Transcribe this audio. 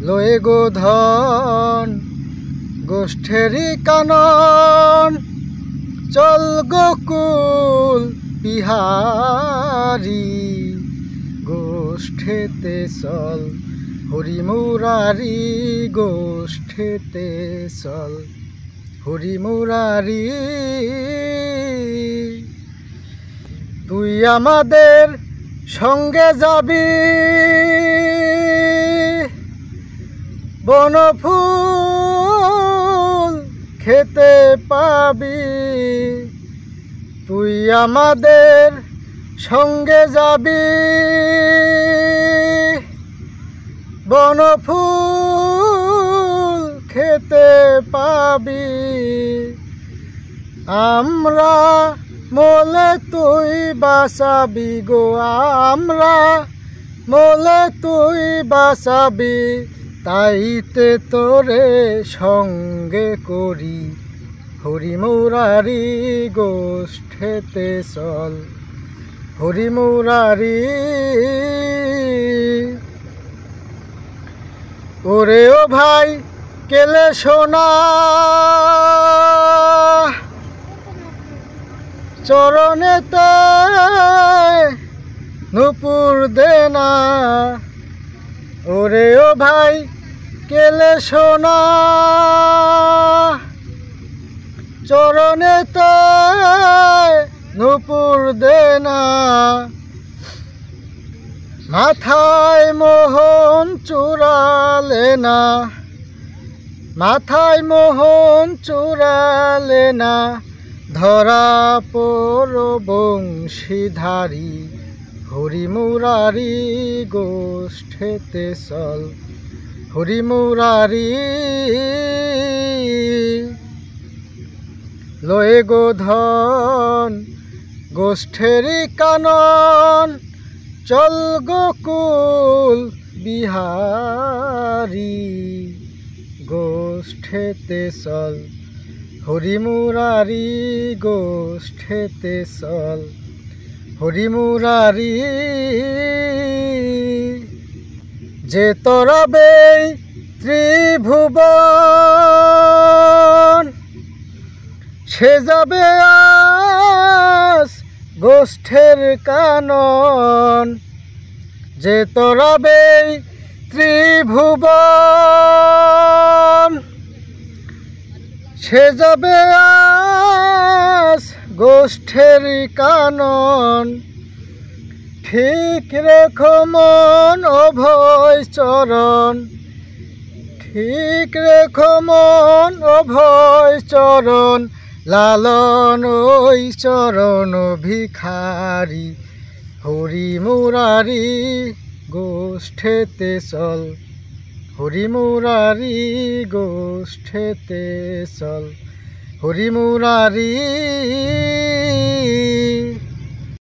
লয়ে গো ধন গোষ্ঠেরি কানন চল গোকুল বিহারী গোষ্ঠেতে চল হরি মুরারি গোষ্ঠেতে চল হরি মুরারি। তুই আমাদের সঙ্গে যাবি বনফুল খেতে পাবি, তুই আমাদের সঙ্গে যাবি বনফুল খেতে পাবি। আমরা মোলে তুই বাঁচাবি গো, আমরা মোলে তুই বাঁচাবি, তাইতে তোরে সঙ্গে করি হরি মুরারি গোষ্ঠেতে চল হরি মুরারি। ওরে ও ভাই কেলে সোনা চরণেতে নুপুর দেনা, ওরে ও ভাই কেলে সোনা চরণেতে নুপুর দেনা। মাথায় মোহন চূড়ালে না, মাথায় মোহন চূড়ালে না, ধরা পর বংশীধারী হরি মুরারি গোষ্ঠেতে চল হরি মুরারি। লয়ে গো ধন গোষ্ঠেরি কানন চল গোকুল বিহারী গোষ্ঠেতে চল হরি মুরারি গোষ্ঠেতে চল হরি মুরারি। যে তরবে ত্রিভুবন সে যাবে আজ গোষ্ঠের কানন, যে তরবে ত্রিভুবন সে যাবে আজ গোষ্ঠের কানন। ঠিক রেখো মন অভয় চরণ, ঠিক রেখো মন অভয় চরণ, লালন ওই চরণ ভিখারি হরি মুরারি গোষ্ঠেতে চল হরি মুরারি গোষ্ঠেতে চল হরি মুরারি।